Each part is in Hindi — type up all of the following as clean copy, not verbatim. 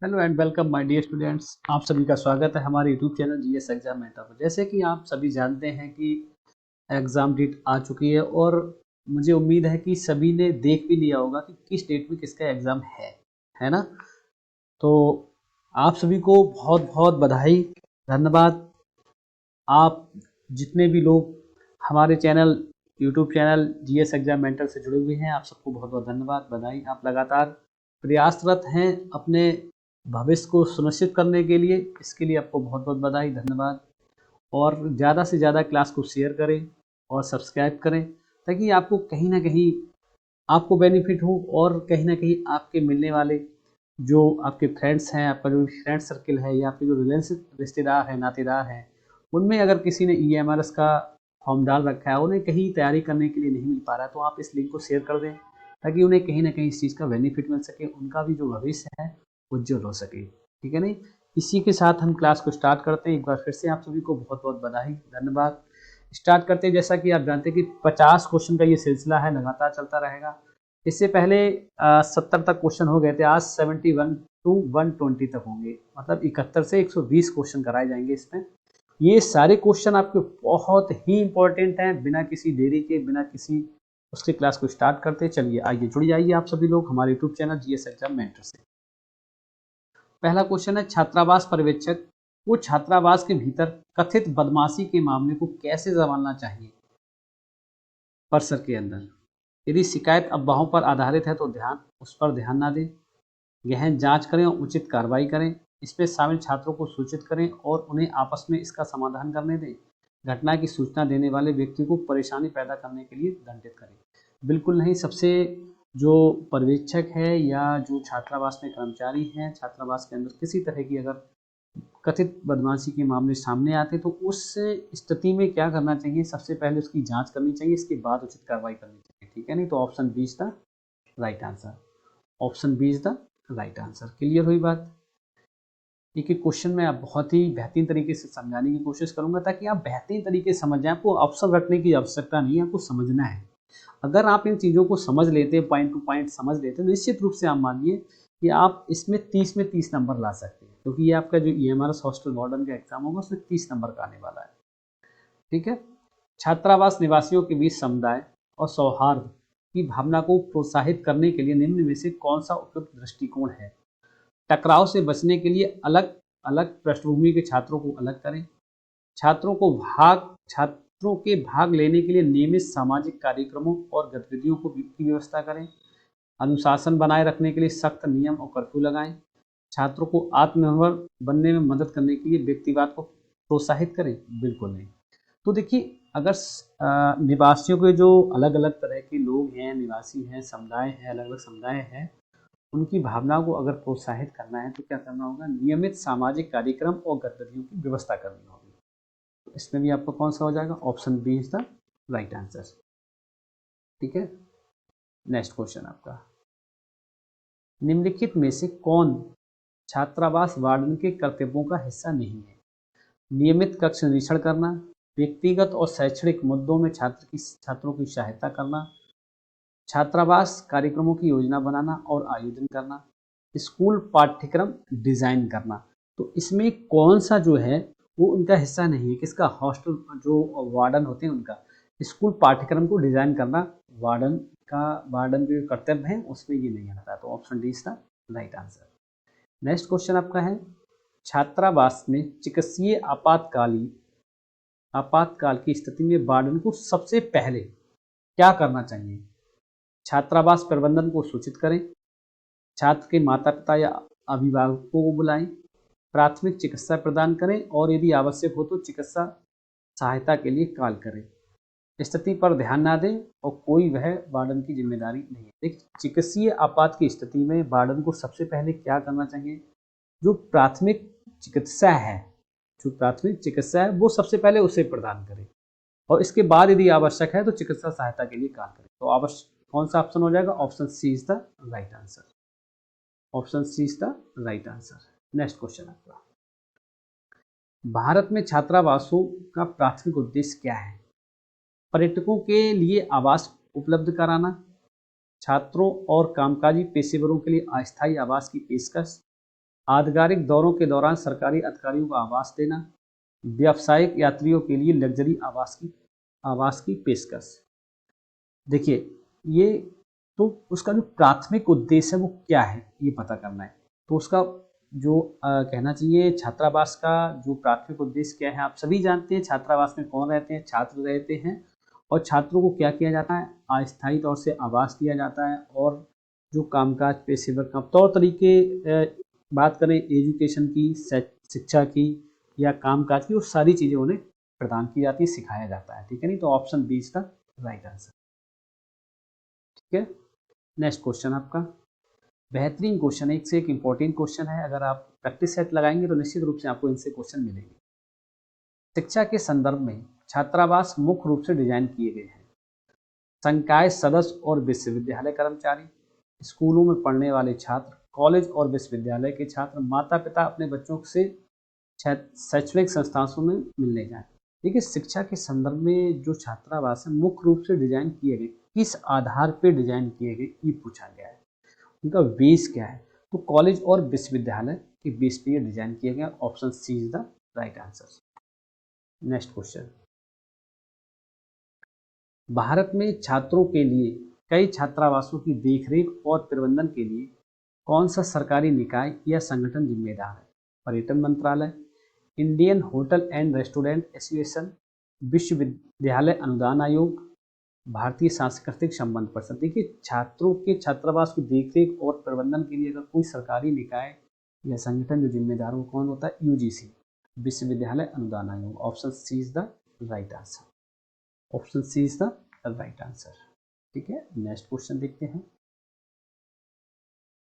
Hello and welcome my dear students. आप सभी का स्वागत है हमारे YouTube channel GS exam meta पर। जैसे कि आप सभी जानते हैं कि एग्ज़ाम डेट आ चुकी है और मुझे उम्मीद है कि सभी ने देख भी लिया होगा कि किस डेट में किसका एग्ज़ाम है ना। तो आप सभी को बहुत बहुत बधाई, धन्यवाद। आप जितने भी लोग हमारे channel YouTube channel GS exam mentor से जुड़े हुए हैं, आप सबको बहुत बहुत धन्यवाद, बधाई। आप लगातार प्रयासरत हैं अपने भविष्य को सुनिश्चित करने के लिए, इसके लिए आपको बहुत बहुत बधाई, धन्यवाद। और ज़्यादा से ज़्यादा क्लास को शेयर करें और सब्सक्राइब करें, ताकि आपको कहीं ना कहीं आपको बेनिफिट हो और कहीं ना कहीं आपके मिलने वाले जो आपके फ्रेंड्स हैं, आपका जो फ्रेंड सर्किल है या आपके जो रिश्तेदार हैं, नातेदार हैं, उनमें अगर किसी ने ईएमआरएस का फॉर्म डाल रखा है, उन्हें कहीं तैयारी करने के लिए नहीं मिल पा रहा है, तो आप इस लिंक को शेयर कर दें ताकि उन्हें कहीं ना कहीं इस चीज़ का बेनिफिट मिल सके, उनका भी जो भविष्य है उज्जवल हो सके। ठीक है नहीं। इसी के साथ हम क्लास को स्टार्ट करते हैं। एक बार फिर से आप सभी को बहुत बहुत बधाई, धन्यवाद। स्टार्ट करते हैं। जैसा कि आप जानते हैं कि 50 क्वेश्चन का ये सिलसिला है, लगातार चलता रहेगा। इससे पहले 70 तक क्वेश्चन हो गए थे, आज 71 टू 120 तक होंगे, मतलब 71 से 120 क्वेश्चन कराए जाएंगे इसमें। ये सारे क्वेश्चन आपके बहुत ही इंपॉर्टेंट हैं। बिना किसी देरी के, बिना किसी उसके क्लास को स्टार्ट करते चलिए, आइए जुड़ जाइए आप सभी लोग हमारे YouTube channel GS exam mentor से। पहला क्वेश्चन है, छात्रावास पर्यवेक्षक को छात्रावास के भीतर कथित बदमाशी के मामले को कैसे संभालना चाहिए। परिसर के अंदर यदि शिकायत अफवाहों पर आधारित है तो उस पर ध्यान ना दें, गहन जांच करें और उचित कार्रवाई करें। इसमें शामिल छात्रों को सूचित करें और उन्हें आपस में इसका समाधान करने दें। घटना की सूचना देने वाले व्यक्ति को परेशानी पैदा करने के लिए दंडित करें। बिल्कुल नहीं। सबसे जो पर्यवेक्षक है या जो छात्रावास में कर्मचारी हैं, छात्रावास के अंदर किसी तरह की अगर कथित बदमाशी के मामले सामने आते तो उस स्थिति में क्या करना चाहिए, सबसे पहले उसकी जांच करनी चाहिए, इसके बाद उचित कार्रवाई करनी चाहिए। ठीक है नहीं। तो option B is the right answer. Option B is the right answer. Clear हुई बात। एक एक क्वेश्चन में आप बहुत ही बेहतरीन तरीके से समझाने की कोशिश करूंगा ताकि आप बेहतरीन तरीके से समझ जाए। आपको ऑप्शन रखने की आवश्यकता नहीं है, आपको समझना है। अगर आप इन चीज़ों को समझ लेते हैं, पॉइंट टू पॉइंट समझ लेते हैं, निश्चित रूप से आप मानिए कि आप इसमें 30 में 30 नंबर ला सकते हैं, क्योंकि ये आपका जो ईएमआरएस हॉस्टल वार्डन का एग्जाम होगा उसमें 30 नंबर का आने वाला है। ठीक है। छात्रावास निवासियों के बीच समुदाय और सौहार्द की भावना को प्रोत्साहित करने के लिए निम्न में से कौन सा उपयुक्त दृष्टिकोण है। टकराव से बचने के लिए अलग अलग पृष्ठभूमि के छात्रों को अलग करें। छात्रों के भाग लेने के लिए नियमित सामाजिक कार्यक्रमों और गतिविधियों की व्यवस्था करें। अनुशासन बनाए रखने के लिए सख्त नियम और कर्फ्यू लगाएं। छात्रों को आत्मनिर्भर बनने में मदद करने के लिए व्यक्तिवाद को प्रोत्साहित करें। बिल्कुल नहीं। तो देखिए, अगर निवासियों के जो अलग अलग तरह के लोग हैं, निवासी हैं, समुदाय हैं, अलग अलग समुदाय हैं, उनकी भावनाओं को अगर प्रोत्साहित करना है तो क्या करना होगा, नियमित सामाजिक कार्यक्रम और गतिविधियों की व्यवस्था करनी होगी। तो इसमें भी आपका कौन सा हो जाएगा, option B is the right answer. ठीक है। नेक्स्ट क्वेश्चन आपका, निम्नलिखित में से कौन छात्रावास वार्डन के कर्तव्यों का हिस्सा नहीं है। नियमित कक्ष निरीक्षण करना, व्यक्तिगत और शैक्षणिक मुद्दों में छात्रों की सहायता करना, छात्रावास कार्यक्रमों की योजना बनाना और आयोजन करना, स्कूल पाठ्यक्रम डिजाइन करना। तो इसमें कौन सा जो है वो उनका हिस्सा नहीं है, किसका, हॉस्टल जो वार्डन होते हैं उनका। स्कूल पाठ्यक्रम को डिजाइन करना वार्डन के कर्तव्य है, उसमें ये नहीं आता। तो option D is the right answer. Next question आपका है, छात्रावास में चिकित्सीय आपातकाल की स्थिति में वार्डन को सबसे पहले क्या करना चाहिए। छात्रावास प्रबंधन को सूचित करें, छात्र के माता पिता या अभिभावकों को बुलाएं, प्राथमिक चिकित्सा प्रदान करें और यदि आवश्यक हो तो चिकित्सा सहायता के लिए कॉल करें। स्थिति पर ध्यान ना दें और कोई वह वार्डन की जिम्मेदारी नहीं है। देखिए, चिकित्सीय आपात की स्थिति में वार्डन को सबसे पहले क्या करना चाहिए, जो प्राथमिक चिकित्सा है, वो सबसे पहले उसे प्रदान करें और इसके बाद यदि आवश्यक है तो चिकित्सा सहायता के लिए कॉल करें। तो आवश्यक कौन सा ऑप्शन हो जाएगा, option C is the right answer. Option C is the right answer. Next question आपका, भारत में छात्रावासों का प्राथमिक उद्देश्य क्या है। पर्यटकों के लिए आवास उपलब्ध कराना, छात्रों और कामकाजी पेशेवरों के लिए अस्थायी आवास की पेशकश, आधिकारिक दौरों के दौरान सरकारी अधिकारियों को आवास देना, व्यावसायिक यात्रियों के लिए लग्जरी आवास की पेशकश। देखिए, ये तो उसका जो प्राथमिक उद्देश्य है वो क्या है ये पता करना है। तो उसका जो कहना चाहिए छात्रावास का जो प्राथमिक उद्देश्य क्या है, आप सभी जानते हैं। छात्रावास में कौन रहते हैं? छात्र रहते हैं। और छात्रों को क्या किया जाता है? अस्थायी तौर से आवास दिया जाता है। और जो कामकाज पेशेवर का तौर तरीके बात करें एजुकेशन की, शिक्षा की या कामकाज की, वो सारी चीज़ें उन्हें प्रदान की जाती है, सिखाया जाता है। ठीक है, नहीं तो option B is the right answer. ठीक है, नेक्स्ट क्वेश्चन आपका बेहतरीन क्वेश्चन है, एक से एक इंपॉर्टेंट क्वेश्चन है। अगर आप प्रैक्टिस सेट लगाएंगे तो निश्चित रूप से आपको इनसे क्वेश्चन मिलेंगे। शिक्षा के संदर्भ में छात्रावास मुख्य रूप से डिजाइन किए गए हैं। संकाय सदस्य और विश्वविद्यालय कर्मचारी, स्कूलों में पढ़ने वाले छात्र, कॉलेज और विश्वविद्यालय के छात्र, माता पिता अपने बच्चों से शैक्षणिक संस्थानों में मिलने जाएं। देखिए, शिक्षा के संदर्भ में जो छात्रावास है मुख्य रूप से डिजाइन किए गए, किस आधार पर डिजाइन किए गए ये पूछा गया है। उनका बेस क्या है? तो कॉलेज और विश्वविद्यालय के बेस पे ये डिजाइन किया गया। Option C is the right answer. Next question, Bharat में छात्रों के लिए कई छात्रावासों की देखरेख और प्रबंधन के लिए कौन सा सरकारी निकाय या संगठन जिम्मेदार है? पर्यटन मंत्रालय, Indian hotel and restaurant association, विश्वविद्यालय अनुदान आयोग, भारतीय सांस्कृतिक संबंध परिषद। देखिए, छात्रों के छात्रावास की देखरेख और प्रबंधन के लिए अगर कोई सरकारी निकाय या संगठन जो जिम्मेदार हो, कौन होता है? यूजीसी, विश्वविद्यालय अनुदान आयोग। Option C is the right answer. Option C is the right answer. ठीक है, नेक्स्ट क्वेश्चन देखते हैं।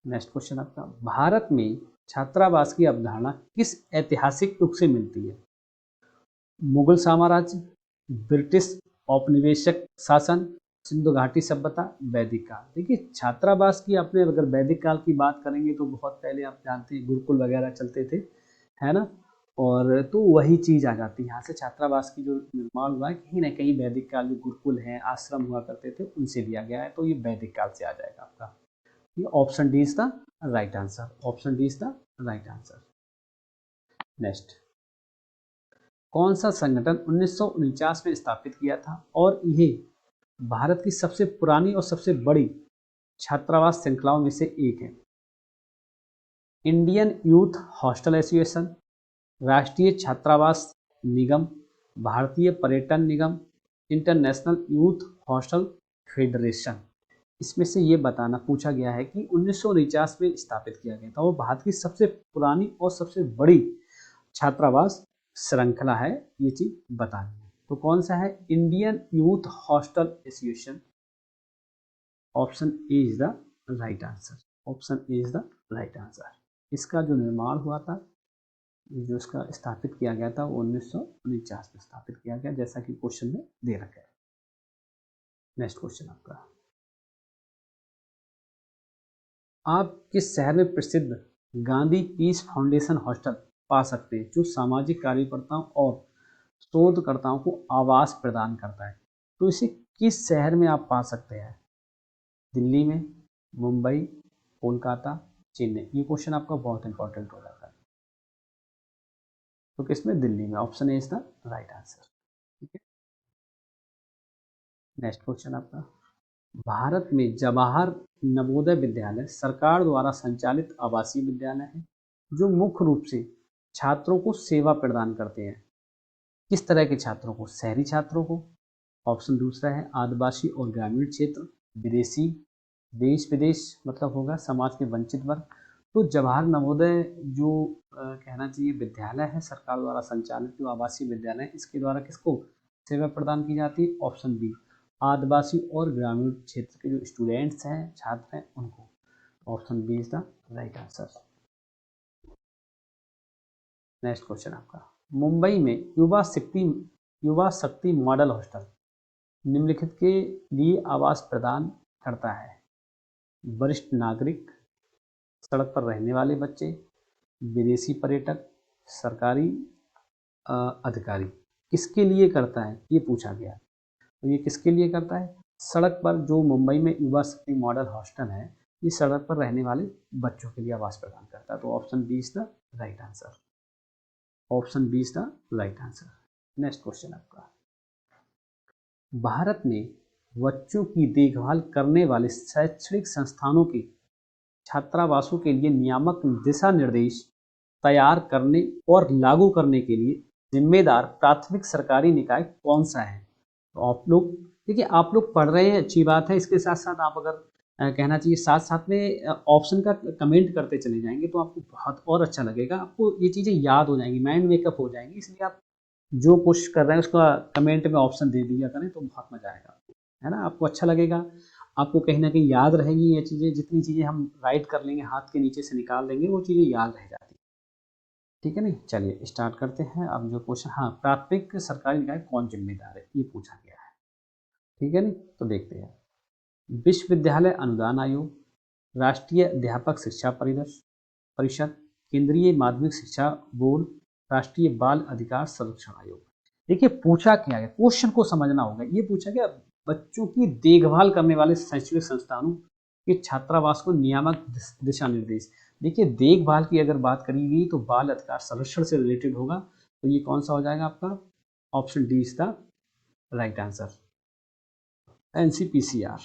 नेक्स्ट क्वेश्चन आपका, भारत में छात्रावास की अवधारणा किस ऐतिहासिक युग से मिलती है? मुगल साम्राज्य, ब्रिटिश औपनिवेशिक शासन, सिंधु घाटी सभ्यता, वैदिक काल। देखिए, छात्रावास की आपने अगर वैदिक काल की बात करेंगे तो बहुत पहले आप जानते हैं गुरुकुल वगैरह चलते थे, है ना। और तो वही चीज़ आ जाती है। यहाँ से छात्रावास की जो निर्माण हुआ है कहीं ना कहीं वैदिक काल, जो गुरुकुल हैं, आश्रम हुआ करते थे, उनसे लिया गया है। तो ये वैदिक काल से आ जाएगा आपका। ये option D is the right answer. Option D is the right answer. Next, कौन सा संगठन 1949 में स्थापित किया था और यह भारत की सबसे पुरानी और सबसे बड़ी छात्रावास श्रृंखलाओं में से एक है? इंडियन यूथ हॉस्टल एसोसिएशन, राष्ट्रीय छात्रावास निगम, भारतीय पर्यटन निगम, इंटरनेशनल यूथ हॉस्टल फेडरेशन। इसमें से ये बताना पूछा गया है कि 1949 में स्थापित किया गया था और भारत की सबसे पुरानी और सबसे बड़ी छात्रावास श्रृंखला है, ये चीज बतानी है। तो कौन सा है? Indian youth hostel association. Option A is the right answer. Option A is the right answer. इसका जो निर्माण हुआ था, जो इसका स्थापित किया गया था, वो 1949 में स्थापित किया गया, जैसा कि क्वेश्चन में दे रखा है। नेक्स्ट क्वेश्चन आपका, आप किस शहर में प्रसिद्ध गांधी पीस फाउंडेशन हॉस्टल पा सकते हैं जो सामाजिक कार्यकर्ताओं और शोधकर्ताओं को आवास प्रदान करता है? तो इसे किस शहर में आप पा सकते हैं? दिल्ली में, मुंबई, कोलकाता, चेन्नई। ये क्वेश्चन आपका बहुत इंपॉर्टेंट हो जाता है। तो किसमें? दिल्ली में। Option A is the right answer. ठीक है, नेक्स्ट क्वेश्चन आपका, भारत में जवाहर नवोदय विद्यालय सरकार द्वारा संचालित आवासीय विद्यालय है जो मुख्य रूप से छात्रों को सेवा प्रदान करते हैं। किस तरह के छात्रों को? शहरी छात्रों को। ऑप्शन दूसरा है आदिवासी और ग्रामीण क्षेत्र, विदेशी, देश विदेश मतलब होगा समाज के वंचित वर्ग। तो जवाहर नवोदय जो कहना चाहिए विद्यालय है सरकार द्वारा संचालित जो आवासीय विद्यालय है, इसके द्वारा किसको सेवा प्रदान की जाती है? ऑप्शन बी, आदिवासी और ग्रामीण क्षेत्र के जो स्टूडेंट्स हैं, छात्र हैं, उनको। Option B is the right answer. Next question आपका, मुंबई में युवा शक्ति मॉडल हॉस्टल निम्नलिखित के लिए आवास प्रदान करता है? वरिष्ठ नागरिक, सड़क पर रहने वाले बच्चे, विदेशी पर्यटक, सरकारी अधिकारी। किसके लिए करता है ये पूछा गया। तो ये किसके लिए करता है? सड़क पर जो मुंबई में युवा शक्ति मॉडल हॉस्टल है ये सड़क पर रहने वाले बच्चों के लिए आवास प्रदान करता है। तो option B is the right answer. Option B is the right answer. Next question आपका, भारत में बच्चों की देखभाल करने वाले शैक्षणिक संस्थानों के छात्रावासों के लिए नियामक दिशा निर्देश तैयार करने और लागू करने के लिए जिम्मेदार प्राथमिक सरकारी निकाय कौन सा है? तो आप लोग देखिए, आप लोग पढ़ रहे हैं, अच्छी बात है। इसके साथ साथ आप अगर कहना चाहिए साथ साथ में ऑप्शन का कमेंट करते चले जाएंगे तो आपको बहुत और अच्छा लगेगा, आपको ये चीज़ें याद हो जाएंगी, माइंड मेकअप हो जाएंगी। इसलिए आप जो कोशिश कर रहे हैं उसका कमेंट में ऑप्शन दे दिया करें तो बहुत मज़ा आएगा, है ना। आपको अच्छा लगेगा, आपको कहीं ना कहीं याद रहेंगी ये चीज़ें। जितनी चीज़ें हम राइट कर लेंगे, हाथ के नीचे से निकाल देंगे, वो चीज़ें याद रह जाती हैं। ठीक है नहीं, चलिए स्टार्ट करते हैं। अब जो क्वेश्चन, हाँ, प्राथमिक सरकारी निकाय कौन जिम्मेदार है, ये पूछा गया है। ठीक है नहीं, तो देखते हैं। विश्वविद्यालय अनुदान आयोग, राष्ट्रीय अध्यापक शिक्षा परिषद, केंद्रीय माध्यमिक शिक्षा बोर्ड, राष्ट्रीय बाल अधिकार संरक्षण आयोग। देखिए पूछा क्या है, क्वेश्चन को समझना होगा। ये पूछा गया बच्चों की देखभाल करने वाले शैक्षणिक संस्थानों के छात्रावास को नियामक दिशा निर्देश। देखिए देखभाल की अगर बात करी गई तो बाल अधिकार संरक्षण से रिलेटेड होगा, तो ये कौन सा हो जाएगा आपका? Option D is the right answer, NCPCR.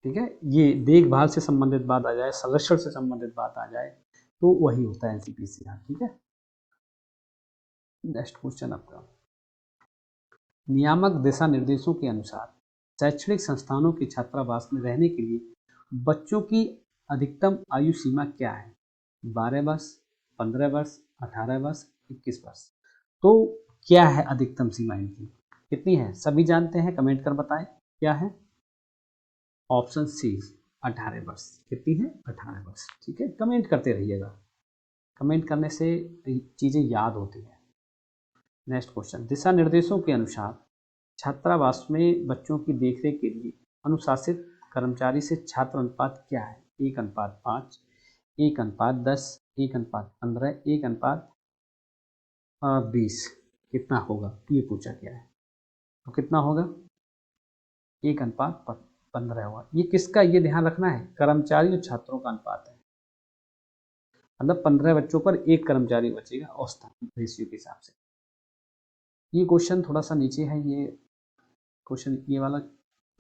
ठीक है, ये देखभाल से संबंधित बात आ जाए, संरक्षण से संबंधित बात आ जाए तो वही होता है एनसीपीसीआर। ठीक है, नेक्स्ट क्वेश्चन आपका, नियामक दिशा निर्देशों के अनुसार शैक्षणिक संस्थानों के छात्रावास में रहने के लिए बच्चों की अधिकतम आयु सीमा क्या है? 12 वर्ष, 15 वर्ष, 18 वर्ष, 21 वर्ष। तो क्या है अधिकतम सीमा इनकी, कितनी है? सभी जानते हैं, कमेंट कर बताएं क्या है। ऑप्शन सी 18 वर्ष। कितनी है? 18 वर्ष। ठीक है, कमेंट करते रहिएगा, कमेंट करने से चीज़ें याद होती हैं। नेक्स्ट क्वेश्चन, दिशा निर्देशों के अनुसार छात्रावास में बच्चों की देखरेख के लिए अनुशासित कर्मचारी से छात्र अनुपात क्या है? 1:5, 1:10, 1:15, 1:20। कितना होगा ये पूछा गया है, तो कितना होगा? 1:15 होगा। ये किसका, ये ध्यान रखना है, कर्मचारी और छात्रों का अनुपात है। मतलब 15 बच्चों पर एक कर्मचारी बचेगा औसतन रेशियो के हिसाब से। ये क्वेश्चन थोड़ा सा नीचे है, ये क्वेश्चन ये वाला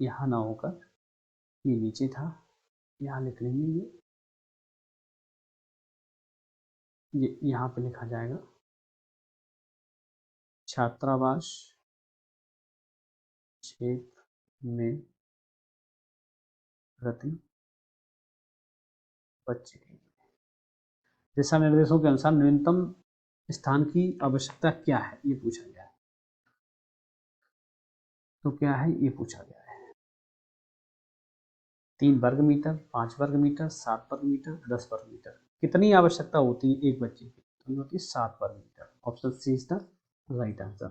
यहाँ ना होकर ये नीचे था, यहाँ लिख लेंगे। ये यहाँ पे लिखा जाएगा, छात्रावास क्षेत्र में प्रति बच्चे की दिशा निर्देशों के अनुसार न्यूनतम स्थान की आवश्यकता क्या है, ये पूछा गया है। तो क्या है ये पूछा गया है, 3 वर्ग मीटर, 5 वर्ग मीटर, 7 वर्ग मीटर, 10 वर्ग मीटर। कितनी आवश्यकता होती है एक बच्चे की? तो ये होती है 7 वर्ग metre. Option C is the right answer.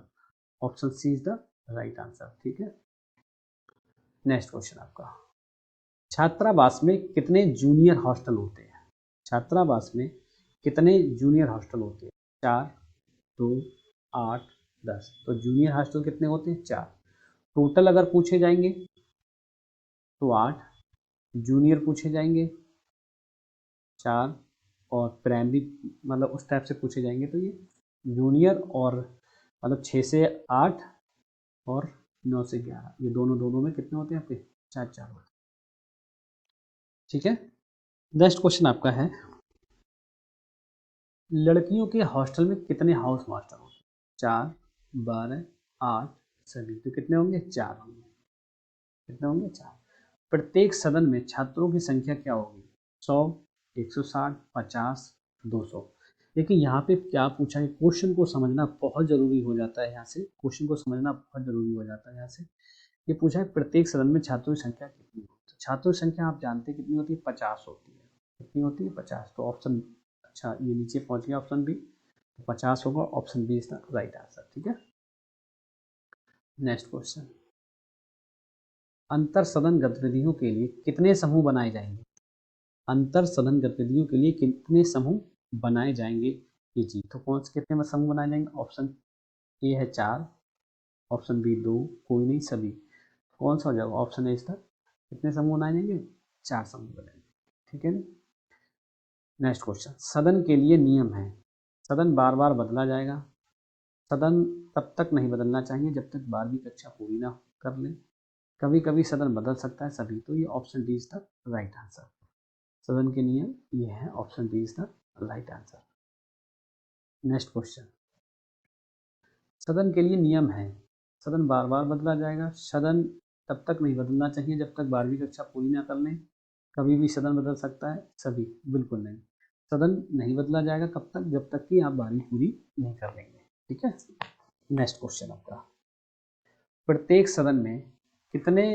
Option C is the right answer. ठीक है, नेक्स्ट क्वेश्चन आपका, छात्रावास में कितने जूनियर हॉस्टल होते हैं? छात्रावास में कितने जूनियर हॉस्टल होते हैं? 4, 2, 8, 10। तो जूनियर हॉस्टल कितने होते हैं? 4। टोटल अगर पूछे जाएंगे तो 8, जूनियर पूछे जाएंगे 4, और प्राइमरी मतलब उस टाइप से पूछे जाएंगे तो ये जूनियर और मतलब 6 से 8 और 9 से 11, ये दोनों में कितने होते हैं आपके? 4 4 होते हैं। ठीक है, नेक्स्ट क्वेश्चन आपका है, लड़कियों के हॉस्टल में कितने हाउस मास्टर होते हैं? 4, 12, 8, सभी। तो कितने होंगे? 4 होंगे। कितने होंगे? 4। प्रत्येक सदन में छात्रों की संख्या क्या होगी? 100, 160, 50, 200। देखिए यहाँ पे क्या पूछा है, क्वेश्चन को समझना बहुत जरूरी हो जाता है। यहाँ से क्वेश्चन को समझना बहुत जरूरी हो जाता है। यहाँ से ये पूछा है प्रत्येक सदन में छात्रों की संख्या कितनी होती है? छात्रों की संख्या आप जानते हैं कितनी होती है? 50 होती है। कितनी होती है? 50। तो ऑप्शन, अच्छा ये नीचे पहुंच गया ऑप्शन बी, 50 होगा। Option B is the right answer. ठीक है, नेक्स्ट क्वेश्चन, अंतर सदन गतिविधियों के लिए कितने समूह बनाए जाएंगे? अंतर सदन गतिविधियों के लिए कितने समूह बनाए जाएंगे? ये चीज तो कौन से कितने समूह बनाए जाएंगे? ऑप्शन ए है 4, ऑप्शन बी 2, कोई नहीं, सभी। कौन सा हो जाएगा? ऑप्शन ए इज द कितने समूह बनाए जाएंगे? 4 समूह बनेंगे, ठीक है ना। नेक्स्ट क्वेश्चन, सदन के लिए नियम है। सदन बार बार बदला जाएगा। सदन तब तक नहीं बदलना चाहिए जब तक 12वीं कक्षा पूरी ना कर ले। कभी कभी सदन बदल सकता है सभी। तो ये option D is the right answer. सदन के नियम ये है, option D is the right answer. Next question, सदन के लिए नियम है। सदन बार बार बदला जाएगा। सदन तब तक नहीं बदलना चाहिए जब तक 12वीं कक्षा पूरी ना कर लें। कभी भी सदन बदल सकता है सभी, बिल्कुल नहीं। सदन नहीं बदला जाएगा कब तक? जब तक कि आप 12वीं पूरी नहीं कर लेंगे, ठीक है। नेक्स्ट क्वेश्चन आपका, प्रत्येक सदन में कितने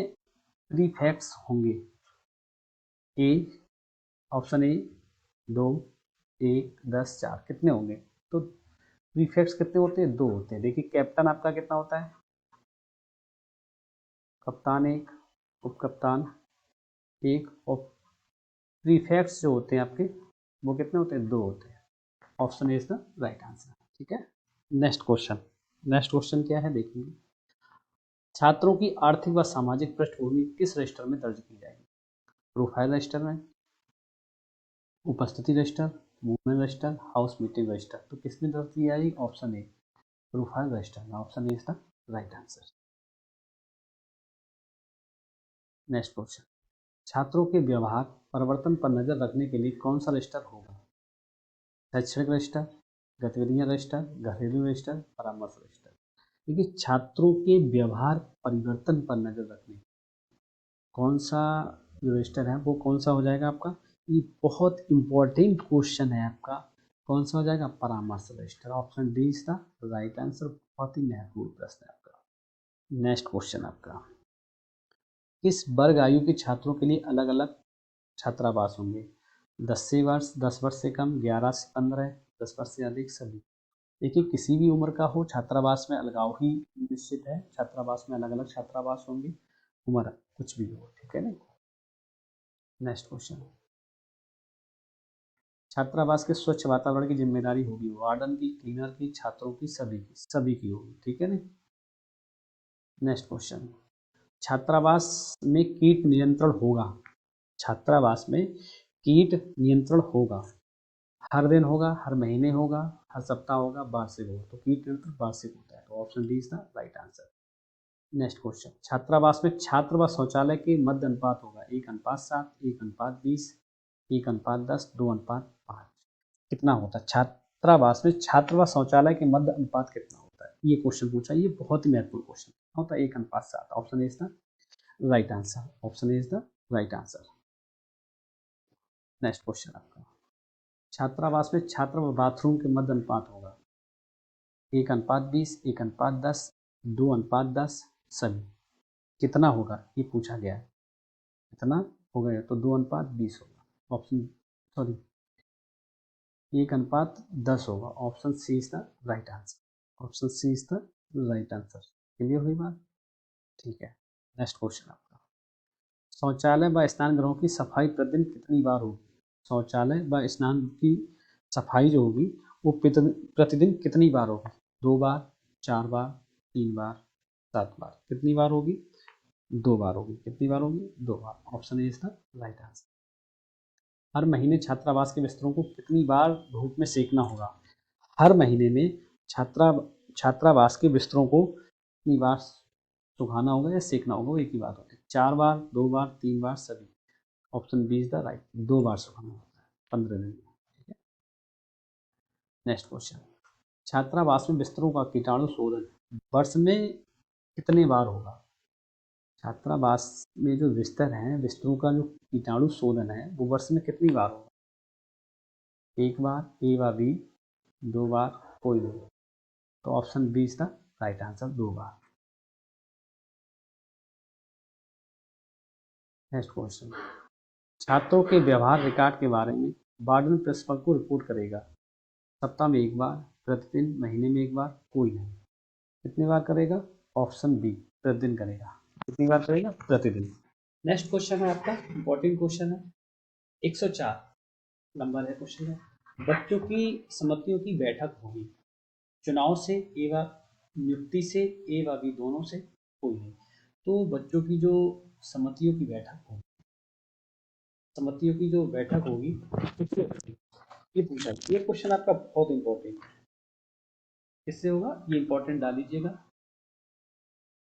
प्रीफेक्ट्स होंगे? ए, ऑप्शन ए 2, 1, 10, 4, कितने होंगे? तो प्रीफेक्ट्स कितने होते हैं? 2 होते हैं। देखिए कैप्टन आपका कितना होता है? कप्तान 1, उप कप्तान 1, और प्रीफेक्ट्स जो होते हैं आपके वो कितने होते हैं? 2 होते हैं। Option A is the right answer, ठीक है। नेक्स्ट क्वेश्चन, नेक्स्ट क्वेश्चन क्या है देखेंगे। छात्रों की आर्थिक व सामाजिक पृष्ठभूमि किस रजिस्टर में दर्ज की जाएगी? प्रोफाइल रजिस्टर में, उपस्थिति register, movement register, house meeting register. तो किसमें दर्ज की जाएगी? ऑप्शन ए, प्रोफाइल रजिस्टर में। Option A is the right answer. Next question, छात्रों के व्यवहार परिवर्तन पर नजर रखने के लिए कौन सा रजिस्टर होगा? शैक्षणिक रजिस्टर, गतिविधियां रजिस्टर, घरेलू रजिस्टर, परामर्श रजिस्टर। देखिए छात्रों के व्यवहार परिवर्तन पर नजर रखने कौन सा जो रजिस्टर है वो कौन सा हो जाएगा आपका? ये बहुत इंपॉर्टेंट क्वेश्चन है आपका। कौन सा हो जाएगा? परामर्श register. Option D is the right answer. बहुत ही महत्वपूर्ण प्रश्न है आपका। नेक्स्ट क्वेश्चन आपका, किस वर्ग आयु के छात्रों के लिए अलग अलग छात्रावास होंगे? 10 वर्ष से कम, 11 से 15, 10 वर्ष से अधिक, सभी। देखिए किसी भी उम्र का हो, छात्रावास में अलगाव ही निश्चित है। छात्रावास में अलग अलग छात्रावास होंगे, उम्र कुछ भी हो, ठीक है ना। नेक्स्ट क्वेश्चन, छात्रावास के स्वच्छ वातावरण की जिम्मेदारी होगी वार्डन की, क्लीनर की, छात्रों की, सभी की होगी, ठीक है ना। नेक्स्ट क्वेश्चन, छात्रावास में कीट नियंत्रण होगा। छात्रावास में कीट नियंत्रण होगा, हर दिन होगा, हर महीने होगा, हर सप्ताह होगा, वार्षिक होगा। तो कीट नियंत्रण वार्षिक होता है। तो option D is the right answer. Next question, छात्रावास में छात्र व शौचालय के मध्य अनुपात होगा 1:7, 1:20, 1:10, 2:5। कितना होता है छात्रावास में छात्र व शौचालय के मध्य अनुपात कितना होता है? ये क्वेश्चन पूछा, ये बहुत ही महत्वपूर्ण क्वेश्चन होता है। 1:7। Option is the right answer. Option is the right answer. Next question आपका, छात्रावास में छात्र व बाथरूम के मध्य अनुपात होगा 1:20, 1:10, 2:10, सभी। कितना होगा ये पूछा गया है। कितना होगा? तो 2:20 होगा। ऑप्शन सॉरी 1:10 होगा। Option C is the right answer. Option C is the right answer. Clear हुई बात? ठीक है। नेक्स्ट क्वेश्चन आपका, शौचालय व स्नान गृहों की सफाई प्रतिदिन कितनी बार होगी? शौचालय व स्नान की सफाई जो होगी वो प्रतिदिन कितनी बार होगी? 2 बार, 4 बार, 3 बार, 7 बार। कितनी बार होगी? 2 बार होगी। कितनी बार होगी? 2 बार। Option A is the right answer. हर महीने छात्रावास के बिस्तरों को कितनी बार धूप में सेकना होगा? हर महीने में छात्रावास के बिस्तरों को कितनी बार सुखाना होगा या सेकना होगा? वो एक ही बात होती है। 4 बार, 2 बार, 3 बार, सभी। Option B is the right. 2 बार सुखाना होता है 15 दिन में, ठीक है। नेक्स्ट क्वेश्चन, छात्रावास में बिस्तरों का कीटाणु शोधन वर्ष में कितने बार होगा? छात्रावास में जो बिस्तर हैं, बिस्तरों का जो कीटाणु शोधन है वो वर्ष में कितनी बार होगा? 1 बार, ए व बी, 2 बार, कोई नहीं। तो option B is the right answer, 2 बार। नेक्स्ट क्वेश्चन, छात्रों के व्यवहार रिकॉर्ड के बारे में वार्डन प्रिंसिपल को रिपोर्ट करेगा। सप्ताह में 1 बार, प्रतिदिन, महीने में 1 बार, कोई नहीं। कितनी बार करेगा? ऑप्शन बी, प्रतिदिन करेगा। कितनी बार करेगा? प्रतिदिन। नेक्स्ट क्वेश्चन है आपका, इंपॉर्टेंट क्वेश्चन है। 104 नंबर है क्वेश्चन है, बच्चों की समितियों की बैठक होगी चुनाव से एवं नियुक्ति से ए व बी दोनों से, कोई नहीं। तो बच्चों की जो समितियों की बैठक होगी, समितियों की जो बैठक होगी ये पूछा, ये क्वेश्चन आपका बहुत इंपॉर्टेंट है। किससे होगा, ये इंपॉर्टेंट डाल लीजिएगा,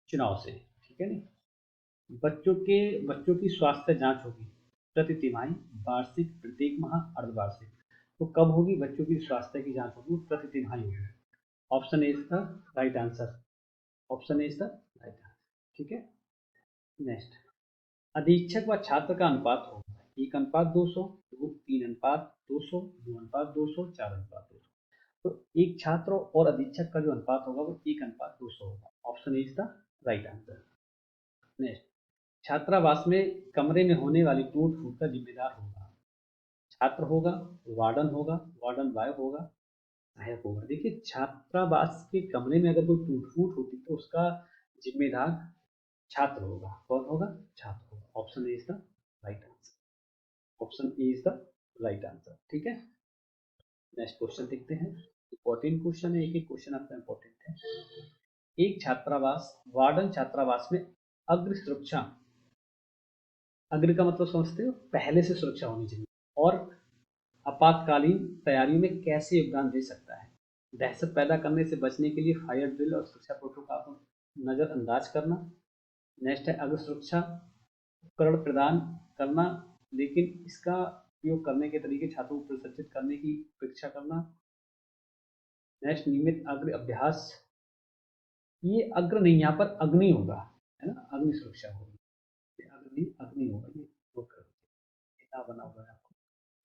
चुनाव से, ठीक है नहीं। बच्चों की स्वास्थ्य जांच होगी प्रति तिमाही, वार्षिक, प्रत्येक माह, अर्धवार्षिक। तो कब होगी बच्चों की स्वास्थ्य की जांच होगी, प्रति तिमाही होगी। Option A is the right answer, option A is the right answer, ठीक है। नेक्स्ट, अधीक्षक व छात्र का अनुपात होगा 1:200, 3:200, 2:200, 4:200। तो एक छात्र और अधीक्षक का जो अनुपात होगा वो 1:200 होगा। Option A is the right answer. Next, छात्रावास में कमरे में होने वाली टूट फूट का जिम्मेदार होगा, छात्र होगा, वार्डन होगा, वार्डन बॉय होगा, सहायक होगा। देखिए, छात्रावास के कमरे में अगर कोई टूट फूट होती तो उसका जिम्मेदार छात्र होगा। कौन होगा, छात्र होगा। Option A is the right answer, option A is the right answer, ठीक है। नेक्स्ट क्वेश्चन देखते हैं, इंपॉर्टेंट क्वेश्चन है, एक एक क्वेश्चन आपका इंपॉर्टेंट है। एक छात्रावास, वार्डन छात्रावास में अग्र सुरक्षा, अग्र का मतलब समझते हो, पहले से सुरक्षा होनी चाहिए, और आपातकालीन तैयारियों में कैसे योगदान दे सकता है। दहशत पैदा करने से बचने के लिए फायर ड्रिल और सुरक्षा प्रोटोकॉल को नज़रअंदाज करना। नेक्स्ट है अग्र सुरक्षा उपकरण प्रदान करना, लेकिन इसका उपयोग करने के तरीके छात्रों को प्रशिक्षित करने की अपेक्षा करना। नेक्स्ट, नियमित अग्र अभ्यास, ये अग्र नहीं, यहाँ पर अग्नि होगा, है ना, अग्नि सुरक्षा होगी, अग्नि अग्नि होगा, ये नोट कर लीजिए, क्या बना हुआ है आपको,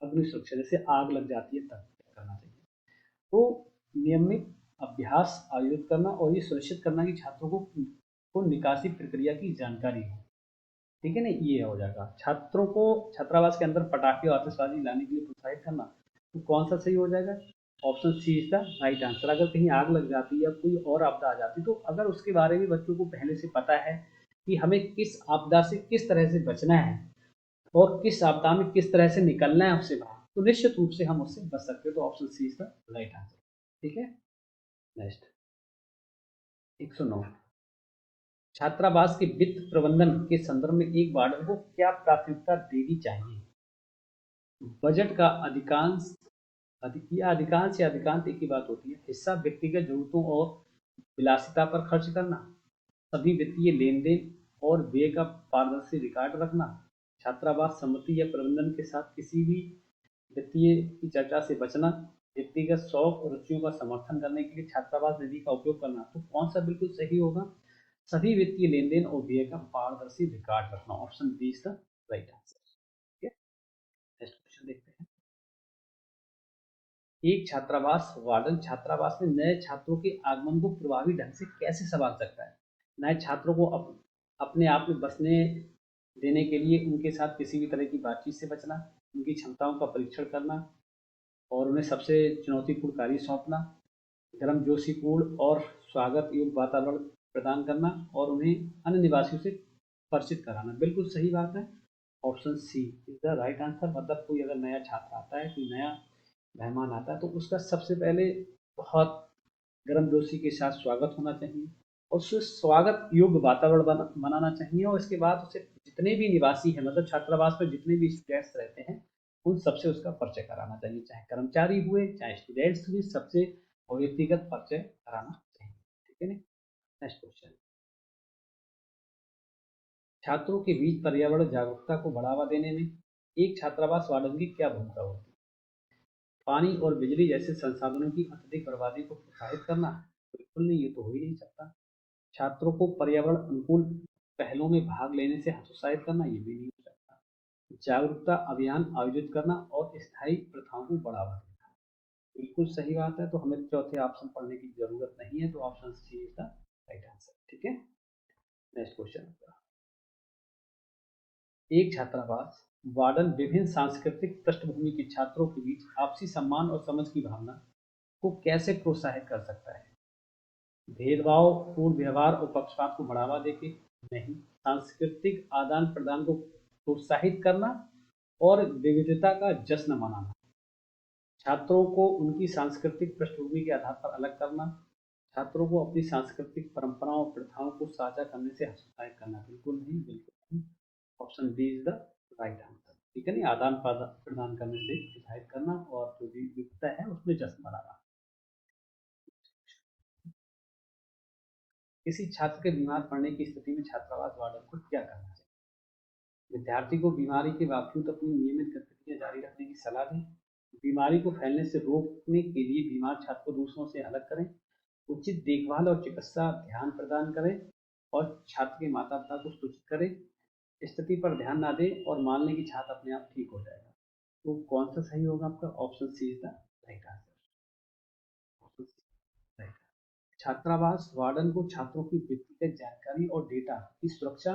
अग्नि सुरक्षा, जैसे आग लग जाती है तब करना चाहिए। तो नियमित अभ्यास आयोजित करना और ये सुनिश्चित करना कि छात्रों को निकासी प्रक्रिया की जानकारी हो, ठीक है ना, ये हो जाएगा। छात्रों को छात्रावास के अंदर पटाखे और आतिशबाजी लाने के लिए प्रोत्साहित करना, तो कौन सा सही हो जाएगा, option C is the right answer. अगर कहीं आग लग जाती या कोई और आपदा आ जाती तो अगर उसके बारे में बच्चों को पहले से पता है कि हमें किस आपदा से किस तरह से बचना है और किस आपदा में किस तरह से निकलना है उससे बाहर, तो निश्चित रूप से हम उससे बच सकते हैं। तो option C is the right answer, ठीक है। नेक्स्ट, 109, छात्रावास के वित्त प्रबंधन के संदर्भ में एक वार्डन को क्या प्राथमिकता देनी चाहिए। बजट का अधिकांश या अधिकांश एक ही बात होती है, हिस्सा व्यक्तिगत जरूरतों और विलासिता पर खर्च करना, सभी वित्तीय लेन देन और व्यय का पारदर्शी रिकॉर्ड रखना, छात्रावास समिति या प्रबंधन के साथ किसी भी वित्तीय की चर्चा से बचना, व्यक्तिगत शौक और रुचियों का समर्थन करने के लिए छात्रावास निधि का उपयोग करना। तो कौन सा बिल्कुल सही होगा, सभी वित्तीय लेन देन और व्यय का पारदर्शी रिकॉर्ड रखना। Option B is the right answer, ठीक है। नेक्स्ट क्वेश्चन देखते हैं, एक छात्रावास वार्डन छात्रावास में नए छात्रों के आगमन को प्रभावी ढंग से कैसे संभाल सकता है। नए छात्रों को अपने आप में बसने देने के लिए उनके साथ किसी भी तरह की बातचीत से बचना, उनकी क्षमताओं का परीक्षण करना और उन्हें सबसे चुनौतीपूर्ण कार्य सौंपना, गर्मजोशीपूर्ण और स्वागत योग्य वातावरण प्रदान करना और उन्हें अन्य निवासियों से परिचित कराना। बिल्कुल सही बात है, option C is the right answer. मतलब कोई अगर नया छात्र आता है, कोई नया मेहमान आता है, तो उसका सबसे पहले बहुत गर्मजोशी के साथ स्वागत होना चाहिए और उसे स्वागत योग्य वातावरण बनाना चाहिए। और इसके बाद उसे जितने भी निवासी हैं, मतलब छात्रावास में जितने भी स्टूडेंट्स रहते हैं, उन सबसे उसका परिचय कराना चाहिए, चाहे कर्मचारी हुए चाहे स्टूडेंट्स हुए, सबसे व्यक्तिगत परिचय कराना चाहिए, ठीक है ना। नेक्स्ट क्वेश्चन, छात्रों के बीच पर्यावरण जागरूकता को बढ़ावा देने में एक छात्रावास वार्डन की क्या भूमिका होती है। पानी और बिजली जैसे संसाधनों की अत्यधिक बर्बादी को प्रोत्साहित करना, बिल्कुल नहीं, ये तो हो ही नहीं सकता। छात्रों को पर्यावरण अनुकूल पहलों में भाग लेने से हतोत्साहित करना, ये भी नहीं हो सकता। जागरूकता अभियान आयोजित करना और स्थायी प्रथाओं को बढ़ावा देना, बिल्कुल सही बात है। तो हमें चौथे ऑप्शन पढ़ने की जरूरत नहीं है, तो option C is the right answer, ठीक है। नेक्स्ट क्वेश्चन, एक छात्रावास वार्डन विभिन्न सांस्कृतिक पृष्ठभूमि के छात्रों के बीच आपसी सम्मान और समझ की भावना को कैसे प्रोत्साहित कर सकता है। भेदभाव पूर्ण व्यवहार और पक्षपात को बढ़ावा देके नहीं, सांस्कृतिक आदान प्रदान को प्रोत्साहित करना और विविधता का जश्न मनाना, छात्रों को उनकी सांस्कृतिक पृष्ठभूमि के आधार पर अलग करना, छात्रों को अपनी सांस्कृतिक परंपराओं और प्रथाओं को साझा करने से हतोत्साहित करना, बिल्कुल नहीं, बिल्कुल नहीं। Option B is the right answer. ठीक है नहीं, आदान प्रदान करने से हिदायत करना और जो भी विविधता है उसमें जश्न मनाना। किसी छात्र के बीमार पड़ने की स्थिति में छात्रावास वार्डन को क्या करना चाहिए? विद्यार्थी को बीमारी के बावजूद अपनी नियमित गतिविधियां जारी रखने की सलाह दें। बीमारी को फैलने से रोकने के लिए बीमार छात्र को दूसरों से अलग करें। उचित देखभाल और चिकित्सा ध्यान प्रदान करें और छात्र के माता पिता को सूचित करें। स्थिति पर ध्यान ना दें और मान लें कि छात्र अपने आप ठीक हो जाएगा। तो कौन सा सही होगा आपका? Option C is the right answer. छात्रावास वार्डन को छात्रों की व्यक्तिगत जानकारी और डेटा की सुरक्षा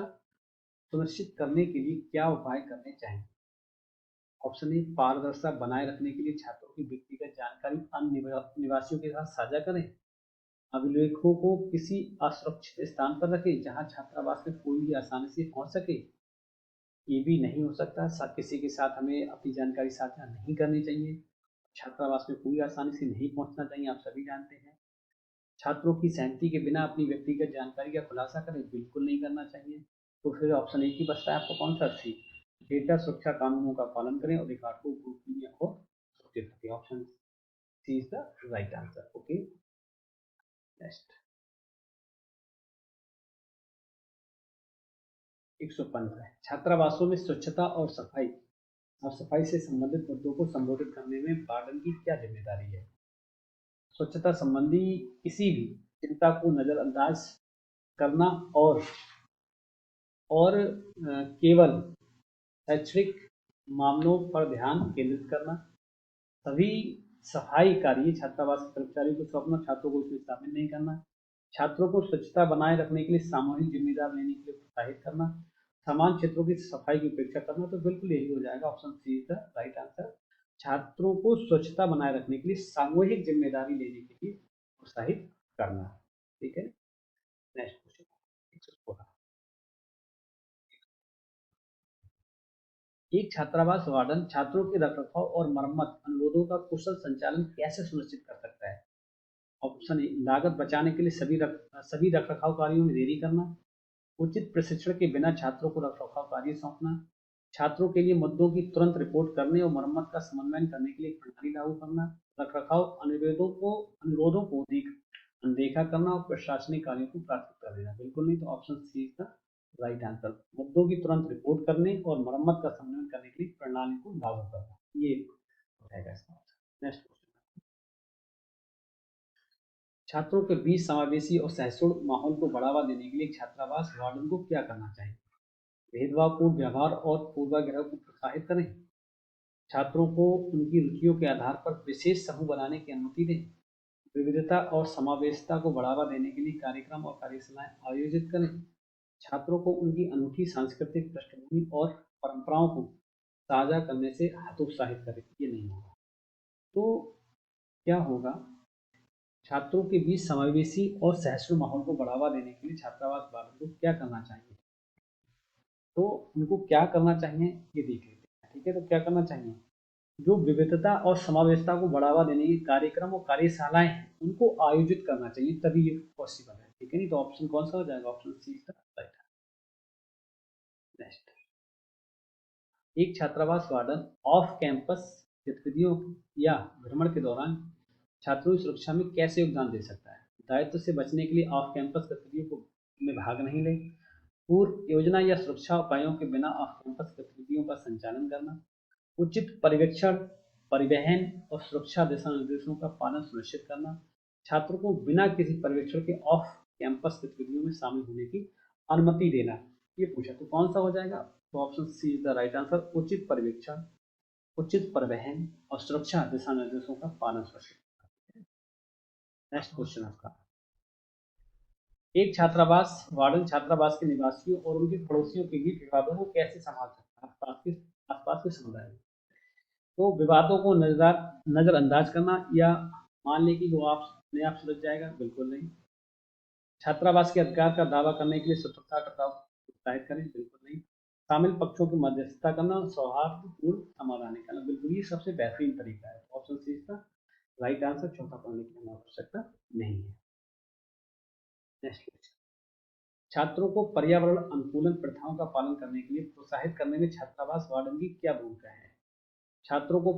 सुनिश्चित करने के लिए क्या उपाय करने चाहिए? ऑप्शन ए, पारदर्शिता बनाए रखने के लिए छात्रों की व्यक्तिगत जानकारी अन्य निवासियों के साथ साझा करें। अभिलेखों को किसी असुरक्षित स्थान पर रखें जहां छात्रावास में कोई भी आसानी से पहुंच सके। ये भी नहीं हो सकता, किसी के साथ हमें अपनी जानकारी साझा नहीं करनी चाहिए। छात्रावास में कोई आसानी से नहीं पहुंचना चाहिए, आप सभी जानते हैं। छात्रों की सहमति के बिना अपनी व्यक्तिगत जानकारी का खुलासा करें, बिल्कुल नहीं करना चाहिए। तो फिर ऑप्शन एक ही बचता है आपको, कौन सा? सी, डेटा सुरक्षा कानूनों का पालन करें और रिकॉर्ड को गोपनीय और सुरक्षित रखें। Option C is the right answer. Okay, next 115 है, छात्रावासों में स्वच्छता और सफाई से संबंधित मुद्दों को संबोधित करने में वार्डन की क्या जिम्मेदारी है? स्वच्छता संबंधी किसी भी चिंता को नजरअंदाज करना और केवल शैक्षणिक मामलों पर ध्यान केंद्रित करना। सभी सफाई कार्य छात्रावास के कर्मचारियों को सौंपना, छात्रों को इसमें शामिल नहीं करना। छात्रों को स्वच्छता बनाए रखने के लिए सामूहिक जिम्मेदार लेने के लिए प्रोत्साहित करना। समान क्षेत्रों की सफाई की उपेक्षा करना। तो बिल्कुल यही हो जाएगा, option C is the right answer. छात्रों को स्वच्छता बनाए रखने के लिए सामूहिक जिम्मेदारी लेने के लिए प्रोत्साहित करना। ठीक है, नेक्स्ट क्वेश्चन। एक छात्रावास वार्डन छात्रों के रखरखाव और मरम्मत अनुरोधों का कुशल संचालन कैसे सुनिश्चित कर सकता है? ऑप्शन ए, लागत बचाने के लिए सभी रखरखाव कार्यों में देरी करना। उचित प्रशिक्षण के बिना छात्रों को रखरखाव कार्य सौंपना। छात्रों के लिए मुद्दों की तुरंत रिपोर्ट करने और मरम्मत का समन्वय करने के लिए प्रणाली लागू करना। रखरखाव अनुरोधों को अनदेखा करना और प्रशासनिक कार्यों को प्राथमिकता देना। बिल्कुल नहीं, तो option C is the right answer. मुद्दों की तुरंत रिपोर्ट करने और मरम्मत का समन्वय करने के लिए प्रणाली को लागू करना, ये रहेगा इसका आंसर। नेक्स्ट क्वेश्चन, छात्रों के बीच समावेशी और सहिष्णु माहौल को बढ़ावा देने के लिए छात्रावास वार्डन को क्या करना चाहिए? भेदभावपूर्ण व्यवहार और पूर्वाग्रह को प्रोत्साहित करें। छात्रों को उनकी रुचियों के आधार पर विशेष समूह बनाने की अनुमति दें। विविधता और समावेशिता को बढ़ावा देने के लिए कार्यक्रम और कार्यशालाएं आयोजित करें। छात्रों को उनकी अनूठी सांस्कृतिक पृष्ठभूमि और परंपराओं को साझा करने से हतोत्साहित करें। ये नहीं होगा। तो क्या होगा? छात्रों के बीच समावेशी और सहिष्णु माहौल को बढ़ावा देने के लिए छात्रावास वार्डन को क्या करना चाहिए? तो उनको क्या करना चाहिए ये देख लेते हैं। ठीक है, तो क्या करना चाहिए? जो विविधता और समावेशिता को बढ़ावा देने के कार्यक्रम और कार्यशालाएं हैं उनको आयोजित करना चाहिए, तभी ये पॉसिबल है। ठीक है, नहीं तो ऑप्शन कौन सा हो जाएगा? Option C is the right. Next, एक छात्रावास वार्डन ऑफ कैंपस गतिविधियों या भ्रमण के दौरान छात्रों की सुरक्षा में कैसे योगदान दे सकता है? दायित्व से बचने के लिए ऑफ कैंपस गतिविधियों को में भाग नहीं ले। पूर्व योजना या सुरक्षा उपायों के बिना ऑफ कैंपस गतिविधियों का संचालन करना। उचित पर्यवेक्षण, परिवहन और सुरक्षा दिशा निर्देशों का पालन सुनिश्चित करना। छात्रों को बिना किसी पर्यवेक्षण के ऑफ कैंपस गतिविधियों में शामिल होने की अनुमति देना। ये पूछा, तो कौन सा हो जाएगा? तो option C is the right answer. उचित पर्यवेक्षण, उचित परिवहन और सुरक्षा दिशा निर्देशों का पालन सुनिश्चित करना। नेक्स्ट क्वेश्चन आपका, एक छात्रावास वार्डन छात्रावास के निवासियों और उनके पड़ोसियों के बीच विवादों को कैसे संभाल सकता है आसपास के समुदाय में? तो विवादों को नजरअंदाज करना या मान लें कि वो आप अपने आप सुलझ जाएगा? बिल्कुल नहीं। छात्रावास के अधिकार का दावा करने के लिए स्वतंत्रता का प्रोत्साहित करें? बिल्कुल नहीं। शामिल पक्षों की मध्यस्थता करना और सौहार्दपूर्ण समाधान निकालना, बिल्कुल ये सबसे बेहतरीन तरीका है। ऑप्शन सी इसका राइट आंसर। चौथा पढ़ने की हमें आवश्यकता नहीं है। नेक्स्ट, छात्रों को पर्यावरण अनुकूलन प्रथाओं का पालन करने के लिए प्रोत्साहित करने में छात्रावास वार्डन की क्या भूमिका है? छात्रों को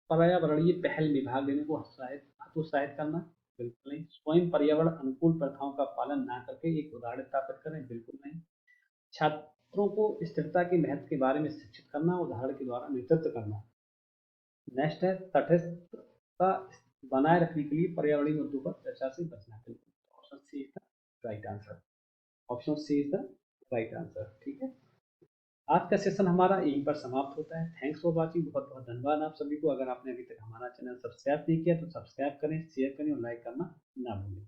पर्यावरणीय पहल में भाग लेने को हतोत्साहित करना, बिल्कुल नहीं। स्वयं पर्यावरण अनुकूल प्रथाओं का पालन ना करके एक उदाहरण स्थापित करें, बिल्कुल नहीं। छात्रों को स्थिरता के महत्व के बारे में शिक्षित करना, उदाहरण के द्वारा नेतृत्व करना। नेक्स्ट है तटस्थता बनाए रखने के लिए पर्यावरणीय मुद्दों पर चर्चा से बचना, बिल्कुल। Option C is the right answer. Option C is the right answer. ठीक है, आज का सेशन हमारा यहीं पर समाप्त होता है। Thanks for watching. बहुत बहुत धन्यवाद आप सभी को। अगर आपने अभी तक हमारा चैनल सब्सक्राइब नहीं किया तो सब्सक्राइब करें, शेयर करें और लाइक करना ना भूलें।